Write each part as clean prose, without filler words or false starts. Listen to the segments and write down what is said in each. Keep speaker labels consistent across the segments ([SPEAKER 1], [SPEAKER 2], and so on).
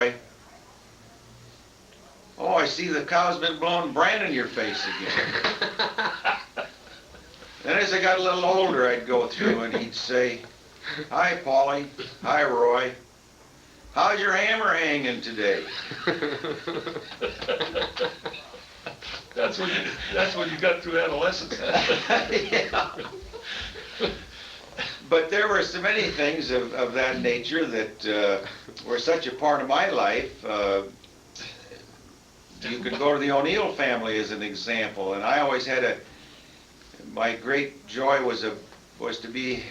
[SPEAKER 1] Oh, I see the cow's been blowing bran in your face again. Then as I got a little older, I'd go through and he'd say, "Hi, Polly. Hi, Roy. How's your hammer hanging today?"
[SPEAKER 2] That's when you got through adolescence.
[SPEAKER 1] Yeah. But there were so many things of that nature that were such a part of my life. You could go to the O'Neill family as an example, and I always had my great joy was to be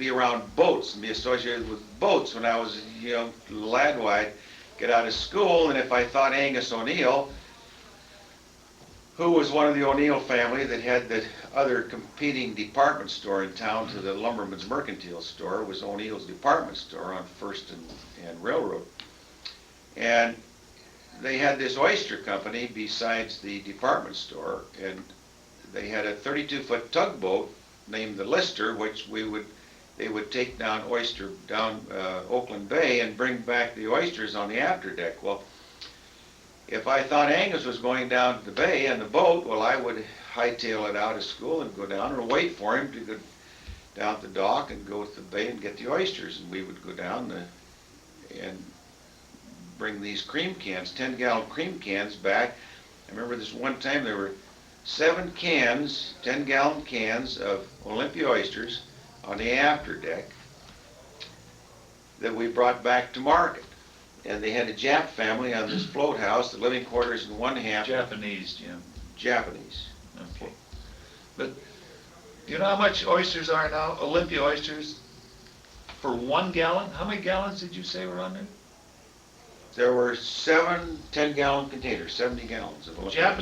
[SPEAKER 1] around boats and be associated with boats. When I was a young lad, I'd get out of school, and if I thought Angus O'Neill, who was one of the O'Neill family that had the other competing department store in town to the Lumberman's Mercantile Store, was O'Neill's department store on First and Railroad. And they had this oyster company besides the department store, and they had a 32-foot tugboat named the Lister, which they would take down Oakland Bay and bring back the oysters on the afterdeck. Well, if I thought Angus was going down to the bay in the boat, well, I would hightail it out of school and go down and wait for him to go down to the dock and go to the bay and get the oysters. And we would go down and bring these cream cans, 10-gallon cream cans back. I remember this one time there were 7 cans, 10-gallon cans of Olympia oysters on the afterdeck that we brought back to market. And they had a Jap family on this float house, the living quarters in one half.
[SPEAKER 2] Japanese, Jim.
[SPEAKER 1] Japanese.
[SPEAKER 2] Okay. But you know how much oysters are now? Olympia oysters for 1 gallon? How many gallons did you say were on there?
[SPEAKER 1] There were 7 10-gallon containers, 70 gallons of Olympia.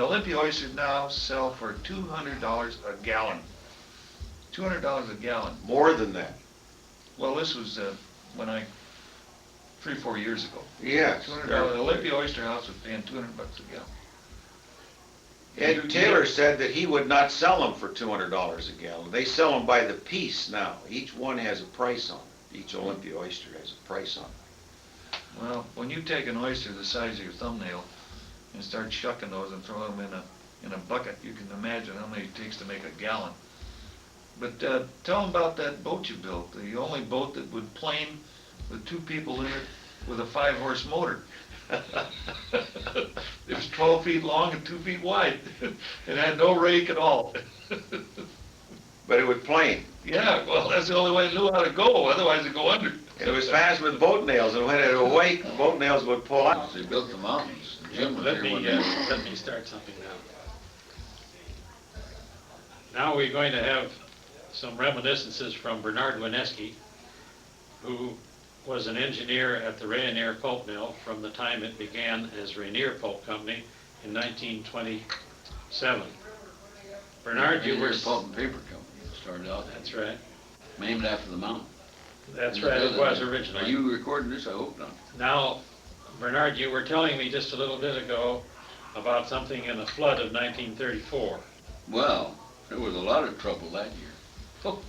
[SPEAKER 2] Olympia oysters now sell for $200 a gallon. $200 a gallon.
[SPEAKER 1] More than that.
[SPEAKER 2] Well, this was when 3-4 years ago.
[SPEAKER 1] Yes.
[SPEAKER 2] $200. Olympia Oyster House was paying $200 a gallon.
[SPEAKER 1] Ed Taylor said that he would not sell them for $200 a gallon. They sell them by the piece now. Each one has a price on it. Each Olympia oyster has a price on it.
[SPEAKER 2] Well, when you take an oyster the size of your thumbnail and start shucking those and throwing them in a bucket, you can imagine how many it takes to make a gallon. But tell them about that boat you built, the only boat that would plane with 2 people in it with a 5-horse motor. It was 12 feet long and 2 feet wide. It had no rake at all.
[SPEAKER 1] But it would plane.
[SPEAKER 2] Yeah, well, that's the only way it knew how to go, otherwise it'd go under.
[SPEAKER 1] It was fast with boat nails, and when it would wake, the boat nails would pull out.
[SPEAKER 3] They built the mountains. Jim was
[SPEAKER 4] Let
[SPEAKER 3] here one
[SPEAKER 4] me,
[SPEAKER 3] day.
[SPEAKER 4] let me start something now. Now we're going to have some reminiscences from Bernard Wineski, who was an engineer at the Rainier Pulp Mill from the time it began as Rainier Pulp Company in 1927. Bernard, you were...
[SPEAKER 3] Pulp and Paper Company started out.
[SPEAKER 4] That's right.
[SPEAKER 3] Named after the mountain.
[SPEAKER 4] That's right, it was
[SPEAKER 3] Are
[SPEAKER 4] originally.
[SPEAKER 3] you recording this? I hope not.
[SPEAKER 4] Now, Bernard, you were telling me just a little bit ago about something in the flood of 1934.
[SPEAKER 3] Well, there was a lot of trouble that year. Oh.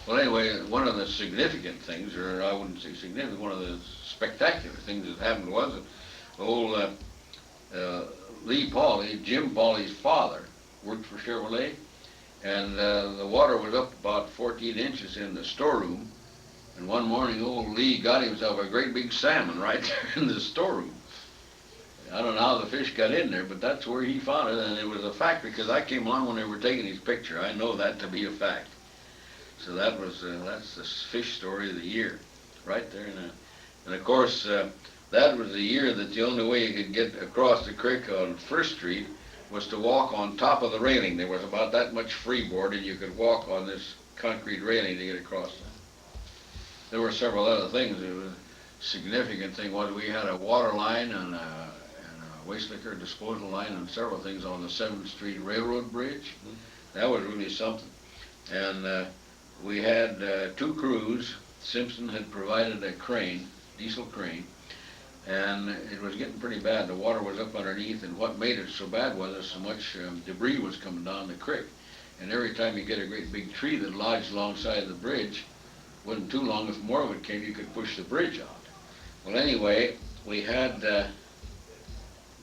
[SPEAKER 3] Well, anyway, one of the significant things, or I wouldn't say significant, one of the spectacular things that happened was that old Lee Pauley, Jim Pauley's father, worked for Chevrolet, and the water was up about 14 inches in the storeroom. And one morning, old Lee got himself a great big salmon right there in the storeroom. I don't know how the fish got in there, but that's where he found it, and it was a fact because I came along when they were taking his picture. I know that to be a fact. So that's the fish story of the year, right there. And of course, that was the year that the only way you could get across the creek on First Street was to walk on top of the railing. There was about that much freeboard, and you could walk on this concrete railing to get across. There were several other things. It was a significant thing was we had a water line and a waste liquor disposal line and several things on the 7th Street Railroad Bridge. That was really something. And we had 2 crews. Simpson had provided a crane, diesel crane, and it was getting pretty bad. The water was up underneath, and what made it so bad was that so much debris was coming down the creek. And every time you get a great big tree that lodged alongside the bridge, wasn't too long if more of it came, you could push the bridge out. Well, anyway, we had,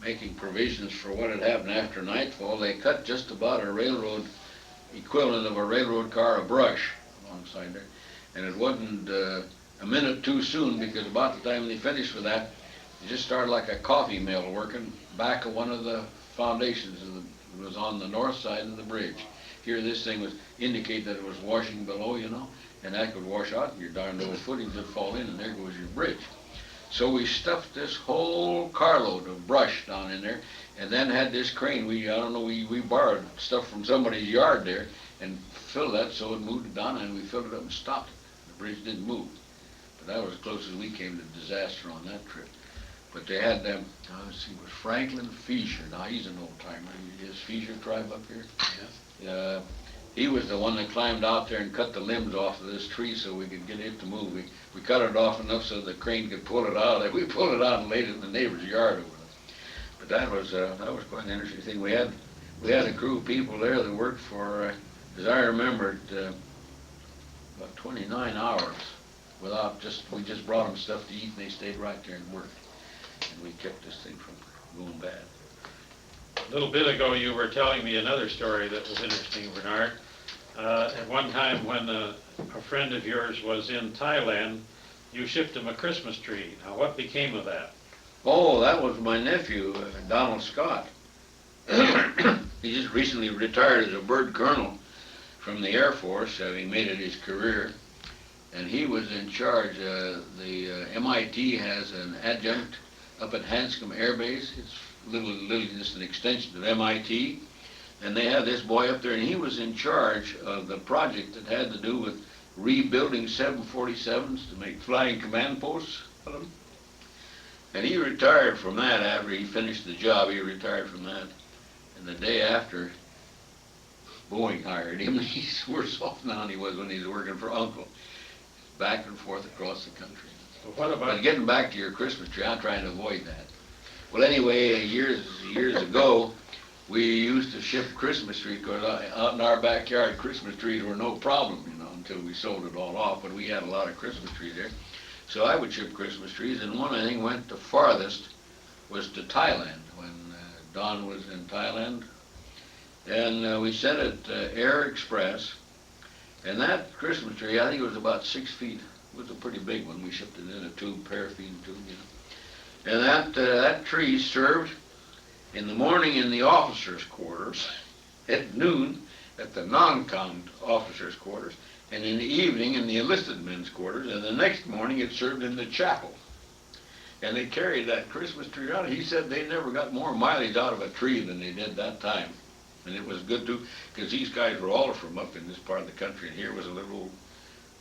[SPEAKER 3] making provisions for what had happened after nightfall, they cut just about a railroad, equivalent of a railroad car of brush alongside there. And it wasn't a minute too soon, because about the time they finished with that, it just started like a coffee mill working back of one of the foundations of it was on the north side of the bridge. Here this thing was indicate that it was washing below, you know, and that could wash out and your darn old footings would fall in and there goes your bridge. So we stuffed this whole carload of brush down in there, and then had this crane, I don't know, we borrowed stuff from somebody's yard there and filled that so it moved it down, and we filled it up and stopped it. The bridge didn't move. But that was as close as we came to disaster on that trip. But they had them, let's see, it was Franklin Fisher. Now he's an old timer. Is Fisher tribe up here?
[SPEAKER 4] Yes.
[SPEAKER 3] He was the one that climbed out there and cut the limbs off of this tree so we could get it to move. We cut it off enough so the crane could pull it out of there. We pulled it out and laid it in the neighbor's yard over there. But that was quite an interesting thing. We had a crew of people there that worked for, as I remember it, about 29 hours without we just brought them stuff to eat and they stayed right there and worked. And we kept this thing from going bad.
[SPEAKER 4] A little bit ago, you were telling me another story that was interesting, Bernard. At one time when a friend of yours was in Thailand, you shipped him a Christmas tree. Now, what became of that?
[SPEAKER 3] Oh, that was my nephew, Donald Scott. He just recently retired as a bird colonel from the Air Force, having made it his career. And he was in charge. The MIT has an adjunct up at Hanscom Air Base. It's literally just an extension of MIT. And they had this boy up there, and he was in charge of the project that had to do with rebuilding 747s to make flying command posts of them. And he retired from that after he finished the job. He retired from that. And the day after, Boeing hired him. He's worse off now than he was when he was working for Uncle. Back and forth across the country.
[SPEAKER 4] What about?
[SPEAKER 3] But getting back to your Christmas tree, I'm trying to avoid that. Well, anyway, years ago, we used to ship Christmas trees, because out in our backyard, Christmas trees were no problem, you know, until we sold it all off, but we had a lot of Christmas trees there. So I would ship Christmas trees, and one, I think, went the farthest was to Thailand, when Don was in Thailand. And we sent it Air Express, and that Christmas tree, I think it was about 6 feet. It was a pretty big one. We shipped it in a tube, paraffin tube, you know. And that tree served in the morning in the officers' quarters, at noon at the non-com officers' quarters, and in the evening in the enlisted men's quarters, and the next morning it served in the chapel. And they carried that Christmas tree around. He said they never got more mileage out of a tree than they did that time. And it was good too, because these guys were all from up in this part of the country, and here was a little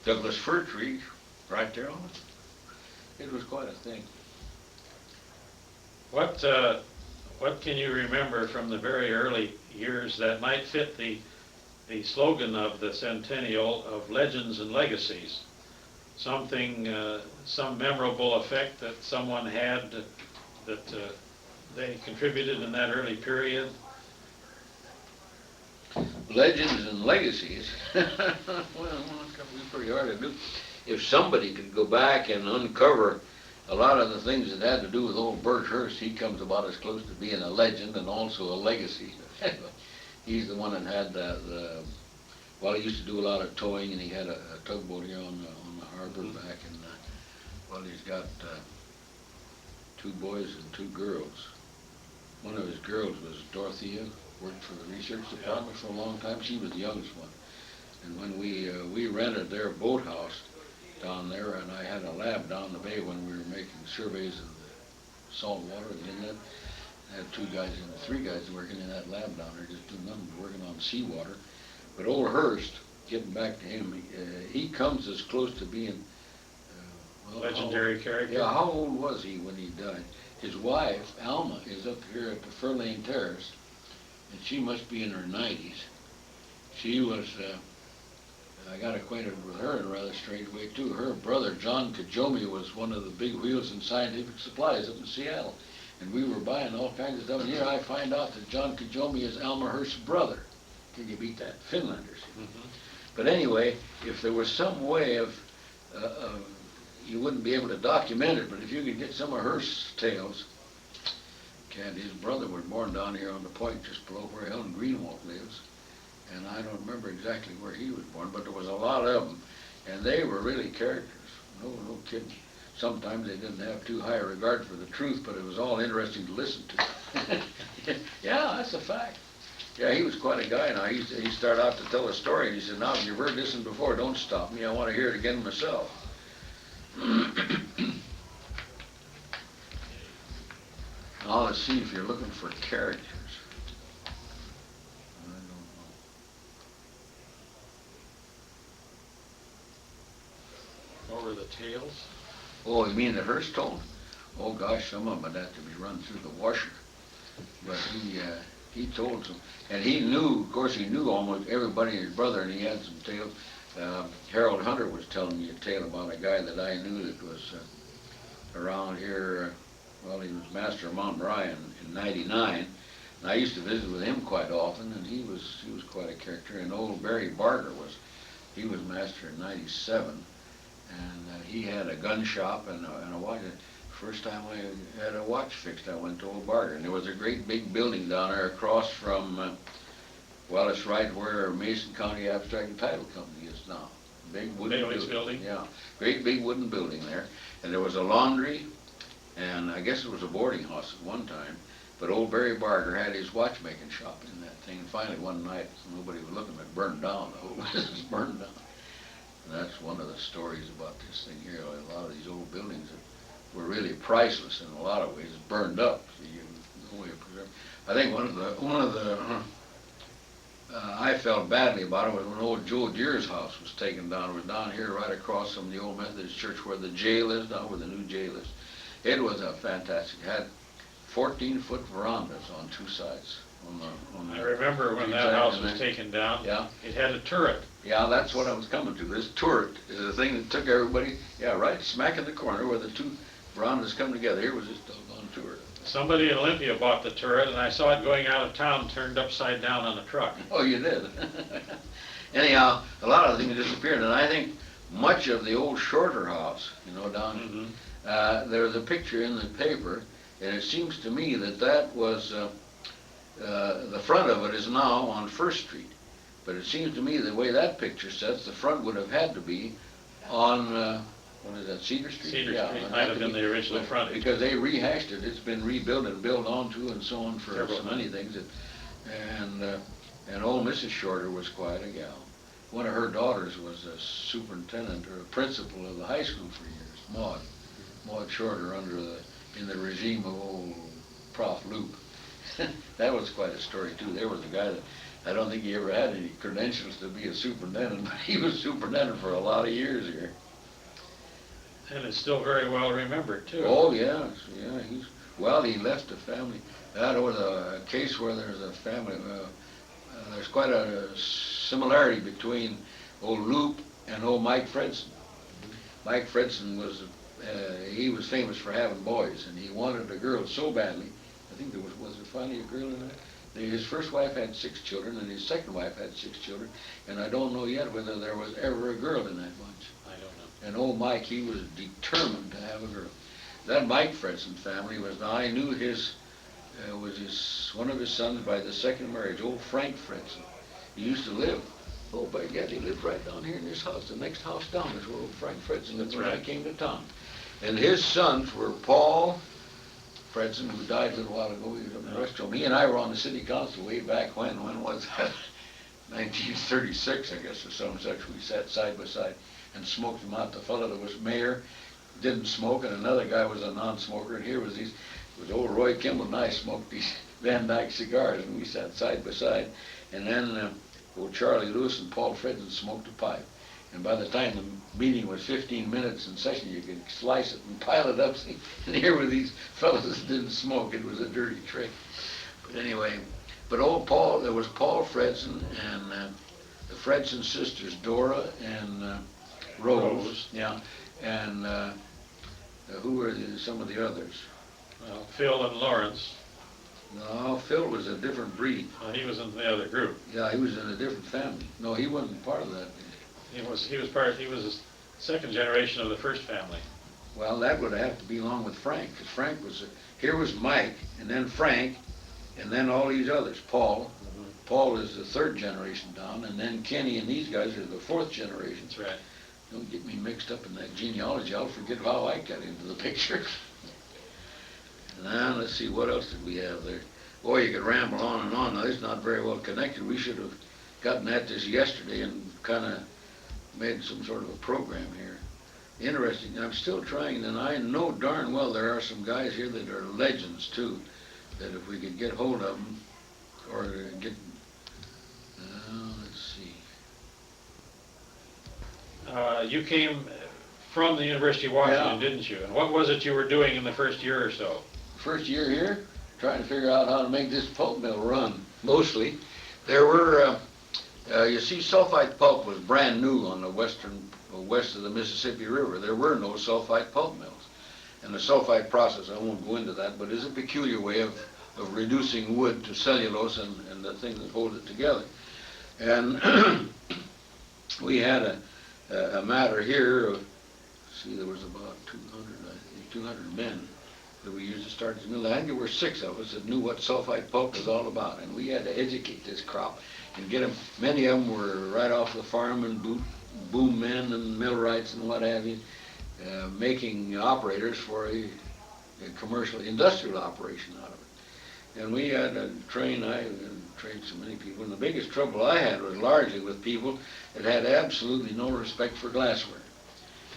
[SPEAKER 3] Douglas fir tree right there on it. It was quite a thing.
[SPEAKER 4] What can you remember from the very early years that might fit the slogan of the centennial of Legends and Legacies? Something, some memorable effect that someone had that they contributed in that early period?
[SPEAKER 3] Legends and legacies. Well, it's going to be pretty hard to do. If somebody could go back and uncover a lot of the things that had to do with old Bert Hurst, he comes about as close to being a legend and also a legacy. He's the one that had well, he used to do a lot of towing, and he had a tugboat here on the harbor back in, well, he's got 2 boys and 2 girls. One of his girls was Dorothea, worked for the research department for a long time. She was the youngest one. And when we rented their boathouse down there, and I had a lab down the bay when we were making surveys of the salt water and inlet. I had 2 guys and 3 guys working in that lab down there, just doing nothing, working on seawater. But old Hurst, getting back to him, he comes as close to being well,
[SPEAKER 4] Legendary character?
[SPEAKER 3] Yeah, how old was he when he died? His wife, Alma, is up here at the Furlane Terrace, and she must be in her 90s. She was, I got acquainted with her in a rather strange way too. Her brother, John Kajomi, was one of the big wheels in scientific supplies up in Seattle. And we were buying all kinds of stuff, and here I find out that John Kajomi is Alma Hurst's brother. Can you beat that? Finlanders. Mm-hmm. But anyway, if there was some way of you wouldn't be able to document it, but if you could get some of her tales. His brother was born down here on the point just below where Helen Greenwald lives. And I don't remember exactly where he was born, but there was a lot of them. And they were really characters. No kidding. Sometimes they didn't have too high a regard for the truth, but it was all interesting to listen to. Yeah, that's a fact. Yeah, he was quite a guy. Now, he started out to tell a story, and he said, now, if you've heard this one before, don't stop me. I want to hear it again myself. Now, let's see if you're looking for characters. I don't know.
[SPEAKER 4] Over the tails.
[SPEAKER 3] Oh, you mean the Hearst told? Oh gosh, some of them would have to be run through the washer. But he told some, and he knew, of course he knew almost everybody and his brother, and he had some tales. Harold Hunter was telling me a tale about a guy that I knew that was around here, well, he was master of Mount Ryan in '99. And I used to visit with him quite often, and he was quite a character. And old Barry Barger he was master in '97. And he had a gun shop and a watch. First time I had a watch fixed, I went to old Barger. And there was a great big building down there across from, well, it's right where Mason County Abstract and Title Company is now. Big wooden building. Yeah, great big wooden building there. And there was a laundry, and I guess it was a boarding house at one time. But old Barry Barger had his watchmaking shop in that thing. And finally one night, nobody was looking, it burned down. The whole business burned down. And that's one of the stories about this thing here. A lot of these old buildings that were really priceless in a lot of ways burned up. So no way of preserving. I think one of the I felt badly about it was when old Joe Deere's house was taken down. It was down here right across from the old Methodist church where the jail is, down where the new jail is. It was a fantastic. It had 14-foot verandas on two sides.
[SPEAKER 4] I remember when that house was taken down.
[SPEAKER 3] Yeah.
[SPEAKER 4] It had a turret.
[SPEAKER 3] Yeah, that's what I was coming to. This turret is the thing that took everybody, right smack in the corner where the two verandas come together. Here was this doggone turret.
[SPEAKER 4] Somebody in Olympia bought the turret, and I saw it going out of town, turned upside down on a truck.
[SPEAKER 3] Oh, you did? Anyhow, a lot of things disappeared, and I think much of the old Shorter house, down, there's a picture in the paper, and it seems to me that was, the front of it is now on First Street. But it seems to me the way that picture sets, the front would have had to be on, what is that, Cedar Street?
[SPEAKER 4] Cedar Street might have been the original frontage.
[SPEAKER 3] Because they rehashed it. It's been rebuilt and built onto and so on for so many things. And old Mrs. Shorter was quite a gal. One of her daughters was a superintendent or a principal of the high school for years, Maud Shorter, in the regime of old Prof. Loop. That was quite a story too. There was a guy that I don't think he ever had any credentials to be a superintendent, but he was superintendent for a lot of years here.
[SPEAKER 4] And it's still very well remembered too.
[SPEAKER 3] Oh yeah. He left a family. That was a case where there's a family. There's quite a similarity between old Loop and old Mike Fredson. Mike Fredson was famous for having boys, and he wanted a girl so badly. I think was there finally a girl in there? His first wife had 6 children, and his second wife had 6 children, and I don't know yet whether there was ever a girl in that bunch.
[SPEAKER 4] I don't know.
[SPEAKER 3] And old Mike, he was determined to have a girl. That Mike Fredson family I knew one of his sons by the second marriage, old Frank Fredson. He used to live, by God, he lived right down here in this house. The next house down is where old Frank Fredson lived when I came to town. And his sons were Paul Fredson, who died a little while ago. He was up in the rest home. He and I were on the city council way back when. When was that? 1936, I guess, or something such. We sat side by side and smoked them out. The fellow that was mayor didn't smoke, and another guy was a non-smoker. And here was old Roy Kimball and I smoked these Van Dyke cigars, and we sat side by side. And then old Charlie Lewis and Paul Fredson smoked a pipe. And by the time the meeting was 15 minutes in session, you could slice it and pile it up. And here were these fellows that didn't smoke. It was a dirty trick. But anyway, there was Paul Fredson and the Fredson sisters, Dora and Rose. Yeah. And who were some of the others?
[SPEAKER 4] Well, Phil and Lawrence.
[SPEAKER 3] No, Phil was a different breed.
[SPEAKER 4] He was in the other group.
[SPEAKER 3] Yeah, he was in a different family. No, he wasn't part of that.
[SPEAKER 4] He was a second generation of the first family.
[SPEAKER 3] Well, that would have to be along with Frank, because Frank was, here was Mike, and then Frank, and then all these others, Paul. Paul is the third generation down, and then Kenny and these guys are the fourth generation.
[SPEAKER 4] That's right.
[SPEAKER 3] Don't get me mixed up in that genealogy, I'll forget how I got into the picture. Now, let's see, what else did we have there? Boy, you could ramble on and on, now, it's not very well connected. We should have gotten at this yesterday and kinda made some sort of a program here. Interesting, I'm still trying, and I know darn well there are some guys here that are legends too, that if we could get hold of them, or get, let's see.
[SPEAKER 4] You came from the University of Washington,
[SPEAKER 3] Yeah.
[SPEAKER 4] didn't you? And what was it you were doing in the first year or so?
[SPEAKER 3] First year here, trying to figure out how to make this pulp mill run, mostly. There were, you see, sulfite pulp was brand new on the west of the Mississippi River. There were no sulfite pulp mills. And the sulfite process, I won't go into that, but is a peculiar way of reducing wood to cellulose and the thing that holds it together. And we had a matter here of, see, there was about 200 men that we used to start this mill. I think there were 6 of us that knew what sulfite pulp was all about, and we had to educate this crop and get them. Many of them were right off the farm and boom men and millwrights and what have you, making operators for a commercial industrial operation out of it. And we had to train, I trained so many people, and the biggest trouble I had was largely with people that had absolutely no respect for glassware.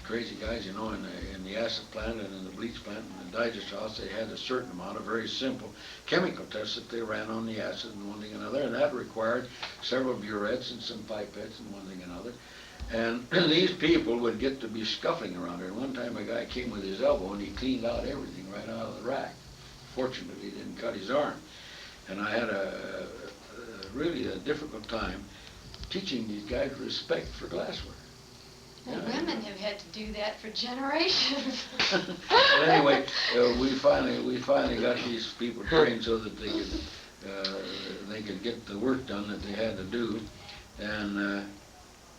[SPEAKER 3] Crazy guys, you know, in the acid plant and in the bleach plant and the digester house, they had a certain amount of very simple chemical tests that they ran on the acid and one thing and another, and that required several burettes and some pipettes and one thing and another. And these people would get to be scuffling around there. And one time a guy came with his elbow and he cleaned out everything right out of the rack. Fortunately, he didn't cut his arm. And I had really a difficult time teaching these guys respect for glassware.
[SPEAKER 5] Well, women have had to do that for generations.
[SPEAKER 3] But anyway, we finally got these people trained so that they could get the work done that they had to do, and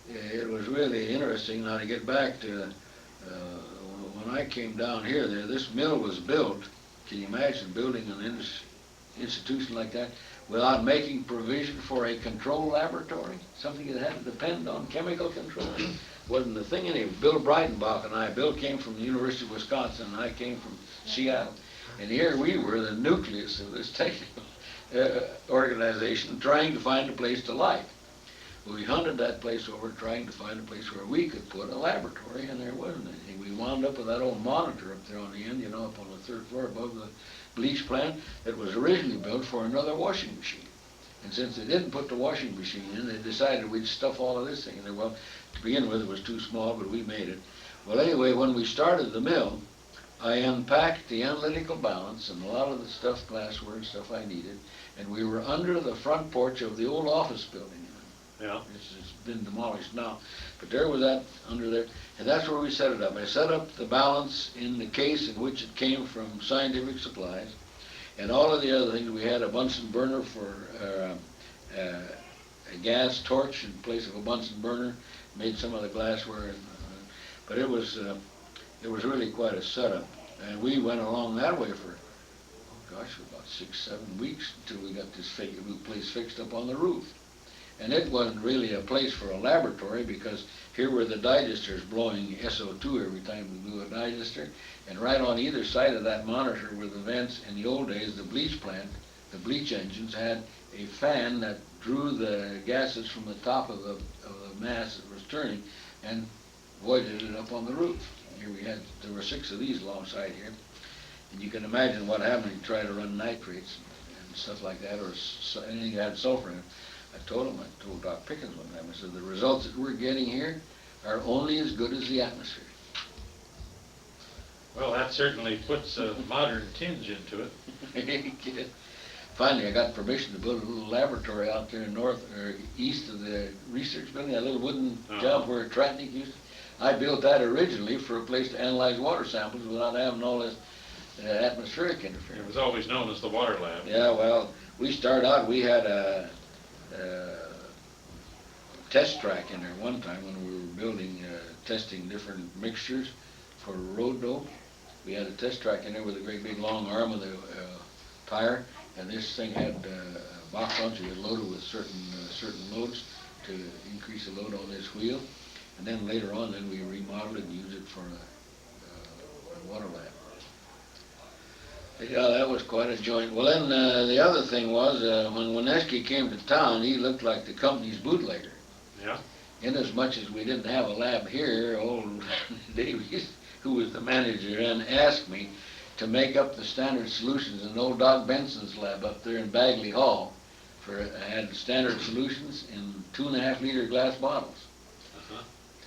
[SPEAKER 3] it was really interesting. Now to get back to when I came down here, this mill was built. Can you imagine building an institution like that without making provision for a control laboratory? Something that had to depend on chemical control. Wasn't the thing anyway. Bill Breidenbach and I, Bill came from the University of Wisconsin and I came from Seattle. And here we were, the nucleus of this technical organization, trying to find a place to light. We hunted that place over trying to find a place where we could put a laboratory, and there wasn't anything. We wound up with that old monitor up there on the end, you know, up on the 3rd floor above the bleach plant that was originally built for another washing machine. And since they didn't put the washing machine in, they decided we'd stuff all of this thing in there. Well, to begin with, it was too small, but we made it. Well, anyway, when we started the mill, I unpacked the analytical balance and a lot of the stuff, glassware and stuff I needed, and we were under the front porch of the old office building.
[SPEAKER 4] Yeah.
[SPEAKER 3] It's been demolished now, but there was that under there, and that's where we set it up. I set up the balance in the case in which it came from Scientific Supplies, and all of the other things. We had a Bunsen burner for a gas torch in place of a Bunsen burner. Made some of the glassware, but it was really quite a setup. And we went along that way for, oh gosh, about 6-7 weeks until we got this new place fixed up on the roof. And it wasn't really a place for a laboratory because here were the digesters blowing SO2 every time we blew a digester, and right on either side of that monitor were the vents. In the old days, the bleach plant, the bleach engines had a fan that drew the gases from the top of the mass that was turning and voided it up on the roof. Here there were 6 of these alongside here, and you can imagine what happened when you try to run nitrates and stuff like that, or anything that had sulfur in it. I told Doc Pickens one time, I said, the results that we're getting here are only as good as the atmosphere.
[SPEAKER 4] Well, that certainly puts a modern tinge into it.
[SPEAKER 3] Finally, I got permission to build a little laboratory out there east of the research building, that little wooden job where Tratnik used. I built that originally for a place to analyze water samples without having all this atmospheric interference.
[SPEAKER 4] It was always known as the water lab.
[SPEAKER 3] Yeah, well, we started out, we had a test track in there one time when we were building, testing different mixtures for road though. We had a test track in there with a great big long arm of the tire, and this thing had a box on it. You could load it with certain loads to increase the load on this wheel. And then later on, then we remodeled it and used it for a water lab. Yeah, that was quite a joint. Well, then the other thing was when Wineski came to town, he looked like the company's bootlegger.
[SPEAKER 4] Yeah.
[SPEAKER 3] Inasmuch as we didn't have a lab here, old Davies, who was the manager, then asked me to make up the standard solutions in old Doc Benson's lab up there in Bagley Hall. I had standard solutions in 2.5-liter glass bottles.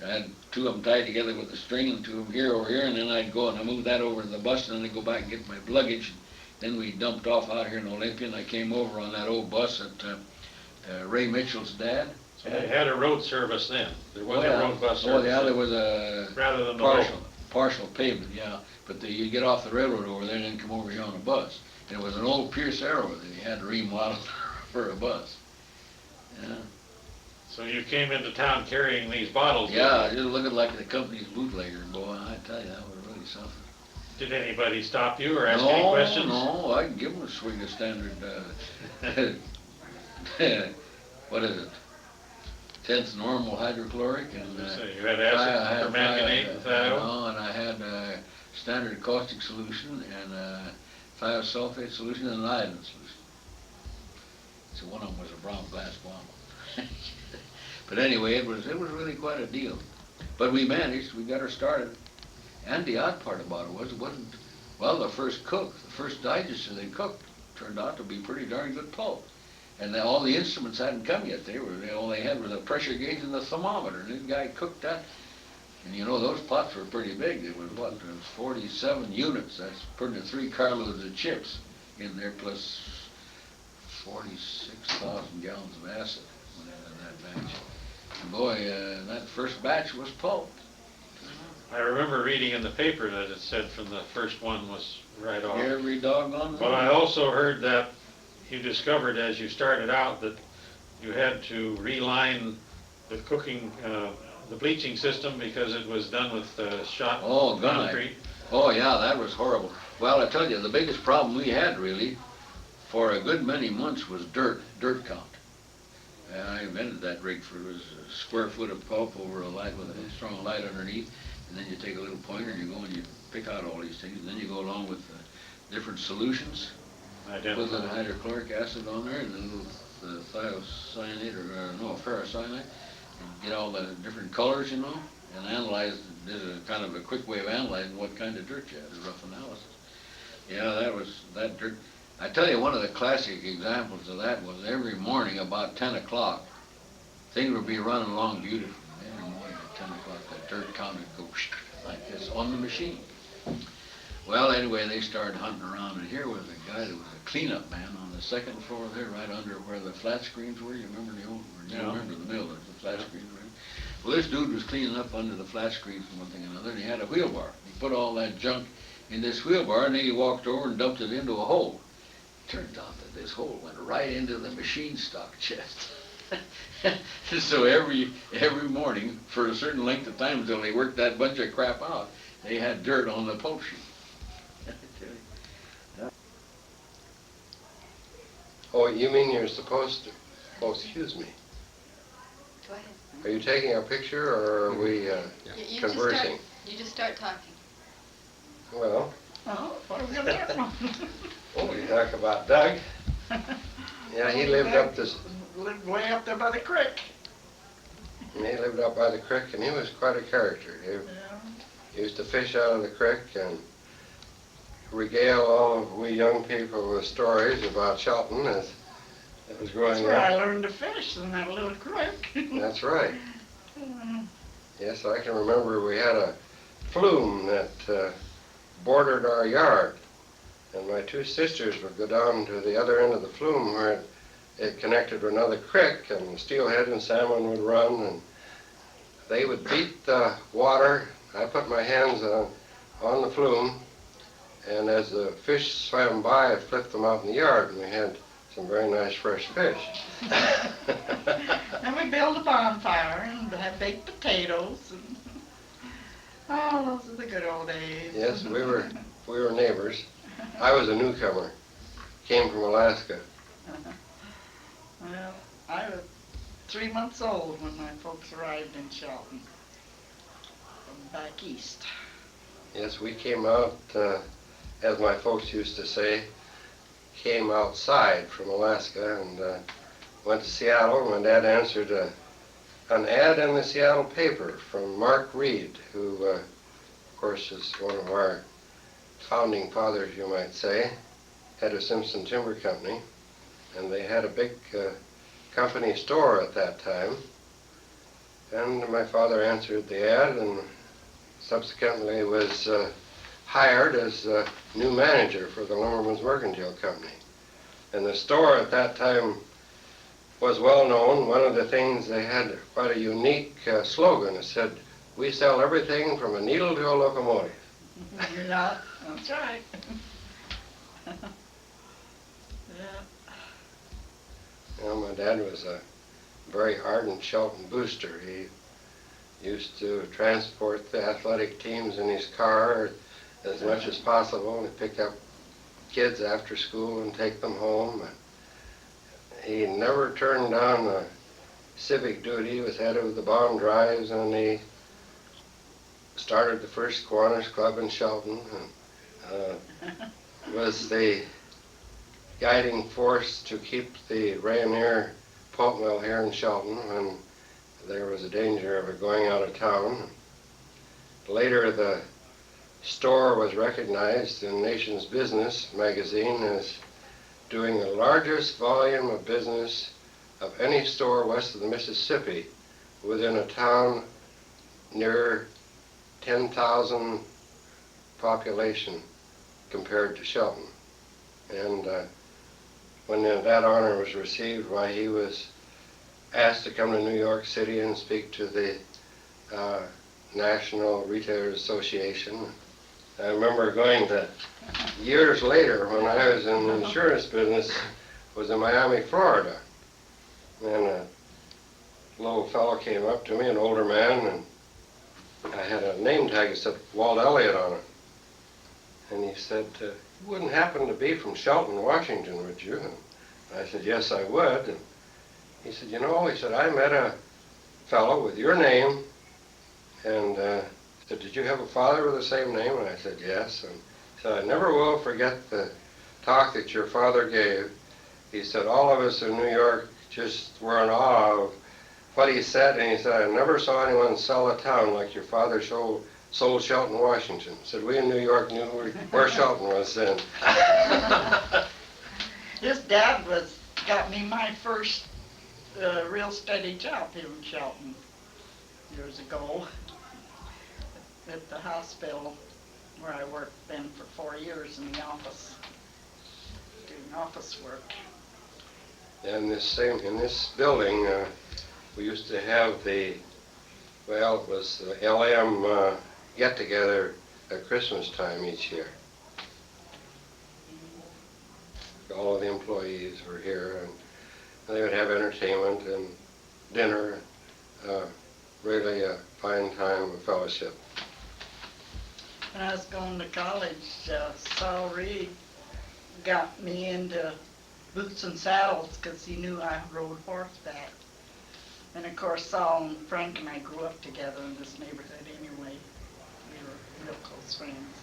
[SPEAKER 3] I had 2 of them tied together with a string and 2 of them here over here, and then I'd go and I moved that over to the bus, and then I'd go back and get my luggage. Then we dumped off out here in Olympia, and I came over on that old bus that Ray Mitchell's dad.
[SPEAKER 4] So they had a road service then. There was a road bus service.
[SPEAKER 3] Oh, yeah, there was a
[SPEAKER 4] rather than the
[SPEAKER 3] partial pavement, yeah. But you get off the railroad over there and then come over here on a bus. And it was an old Pierce Arrow that he had remodeled for a bus. Yeah.
[SPEAKER 4] So you came into town carrying these bottles?
[SPEAKER 3] Yeah, just looking like the company's bootlegger, boy. I tell you, that was really something.
[SPEAKER 4] Did anybody stop you or ask any questions?
[SPEAKER 3] No, I can give them a swing of standard, what is it? 10th normal hydrochloric and
[SPEAKER 4] So you had acid permanganate and thiosulfate?
[SPEAKER 3] and I had standard caustic solution and thiosulfate solution and an iodine solution. So one of them was a brown glass bottle. But anyway, it was really quite a deal. But we managed, we got her started. And the odd part about it wasn't, well, the first digester they cooked turned out to be pretty darn good pulp. And all the instruments hadn't come yet. All they had was a pressure gauge and the thermometer. And this guy cooked that. And you know, those pots were pretty big. It was what? It was 47 units. That's putting 3 carloads of chips in there plus 46,000 gallons of acid in that batch. And boy, that first batch was pulp.
[SPEAKER 4] I remember reading in the paper that it said from the first one was right off.
[SPEAKER 3] Every doggone
[SPEAKER 4] But I also heard that you discovered as you started out that you had to reline the cooking, the bleaching system because it was done with shot concrete.
[SPEAKER 3] Oh yeah, that was horrible. Well, I tell you, the biggest problem we had really for a good many months was dirt count. And I invented that rig for it was a square foot of pulp over a light with a strong light underneath, and then you take a little pointer and you go and you pick out all these things, and then you go along with different solutions. Put a little hydrochloric acid on there and then a little thiocyanate or ferrocyanate, and get all the different colors, you know, and analyze. Did a kind of a quick way of analyzing what kind of dirt you had. A rough analysis. Yeah, that dirt. I tell you, one of the classic examples of that was every morning about 10 o'clock, things would be running along beautifully. Every morning at 10 o'clock, that dirt count would go like this on the machine. Well, anyway, they started hunting around, and here was a guy that was a cleanup man on the second floor there, right under where the flat screens were. You remember the old? You remember the mill? The flat screens were. Well, this dude was cleaning up under the flat screens and one thing and another, and he had a wheelbar. He put all that junk in this wheelbar, and then he walked over and dumped it into a hole. Turned out that this hole went right into the machine stock chest. So every morning, for a certain length of time until they worked that bunch of crap out, they had dirt on the pulp sheet.
[SPEAKER 6] Oh, you mean you're supposed to? Oh, excuse me.
[SPEAKER 5] Go ahead.
[SPEAKER 6] Are you taking our picture, or are we
[SPEAKER 5] You
[SPEAKER 6] conversing?
[SPEAKER 5] You just start talking.
[SPEAKER 6] Well,
[SPEAKER 7] Oh, what are we gonna hear from?
[SPEAKER 6] we talk about Doug. Yeah, he lived up this.
[SPEAKER 7] Lived way up there by the creek.
[SPEAKER 6] He lived up by the creek, and he was quite a character. He used to fish out of the creek and regale all of we young people with stories about Shelton as it was growing
[SPEAKER 7] That's where I
[SPEAKER 6] up.
[SPEAKER 7] learned to fish, in that little creek.
[SPEAKER 6] That's right. Yes, I can remember we had a flume that bordered our yard, and my 2 sisters would go down to the other end of the flume where it connected to another creek, and steelhead and salmon would run, and they would beat the water. I put my hands on the flume, and as the fish swam by, I flipped them out in the yard, and we had some very nice fresh fish.
[SPEAKER 7] And we built a bonfire and had baked potatoes. And Oh, those are the good old days.
[SPEAKER 6] Yes, we were neighbors. I was a newcomer, came from Alaska.
[SPEAKER 7] Well, I was 3 months old when my folks arrived in Shelton from back east.
[SPEAKER 6] Yes, we came out, as my folks used to say, came outside from Alaska and went to Seattle. My dad answered an ad in the Seattle paper from Mark Reed, who, of course, is one of our founding fathers, you might say, head of Simpson Timber Company. And they had a big company store at that time. And my father answered the ad and subsequently was hired as new manager for the Lumberman's Mercantile Company. And the store at that time was well known. One of the things, they had quite a unique slogan. It said, "We sell everything from a needle to a locomotive."
[SPEAKER 7] Yeah, that's right. Yeah.
[SPEAKER 6] Well, my dad was a very ardent Shelton booster. He used to transport the athletic teams in his car as much as possible, and pick up kids after school and take them home. He never turned down a civic duty. He was head of the bond drives, and he started the first Kiwanis Club in Shelton, and was the guiding force to keep the Rayonier pulp mill here in Shelton when there was a danger of it going out of town. Later, the store was recognized in Nation's Business magazine as doing the largest volume of business of any store west of the Mississippi within a town near 10,000 population compared to Shelton. And when that honor was received, why, he was asked to come to New York City and speak to the National Retailers Association. I remember going to, years later, when I was in the insurance business, was in Miami, Florida. And a little fellow came up to me, an older man, and I had a name tag that said Walt Elliott on it. And he said, "You wouldn't happen to be from Shelton, Washington, would you?" And I said, "Yes, I would." And he said, "You know," he said, "I met a fellow with your name," and he said, "Did you have a father with the same name?" And I said, "Yes." And he said, "I never will forget the talk that your father gave." He said, "All of us in New York just were in awe of what he said," and he said, "I never saw anyone sell a town like your father sold Shelton, Washington." He said, "We in New York knew where Shelton was then."
[SPEAKER 7] His dad got me my first real steady job here in Shelton years ago at the hospital where I worked then for 4 years in the office, doing office work.
[SPEAKER 6] In this building, we used to have it was the LM get-together at Christmas time each year. All of the employees were here, and they would have entertainment and dinner. Really a fine time of fellowship.
[SPEAKER 7] When I was going to college, Saul Reed got me into boots and saddles because he knew I rode horseback. And of course, Saul and Frank and I grew up together in this neighborhood anyway. We were real close friends.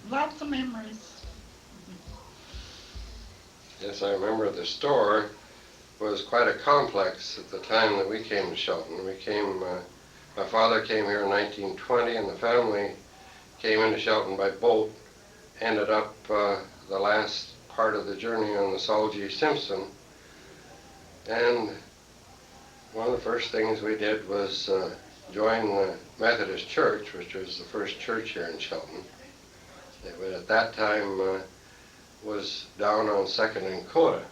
[SPEAKER 7] Lots of memories.
[SPEAKER 6] Yes, I remember the store was quite a complex at the time that we came to Shelton. My father came here in 1920, and the family came into Shelton by boat, ended up the last part of the journey on the Saul G. Simpson. And one of the first things we did was join the Methodist Church, which was the first church here in Shelton. It at that time was down on 2nd and Coda.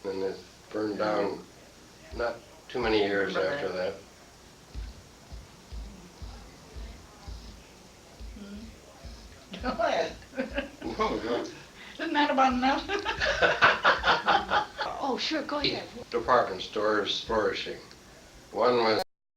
[SPEAKER 6] And it burned down not too many years after that.
[SPEAKER 7] Go ahead.
[SPEAKER 6] No.
[SPEAKER 7] Isn't that about enough?
[SPEAKER 5] Oh, sure, go ahead.
[SPEAKER 6] Department stores flourishing. One was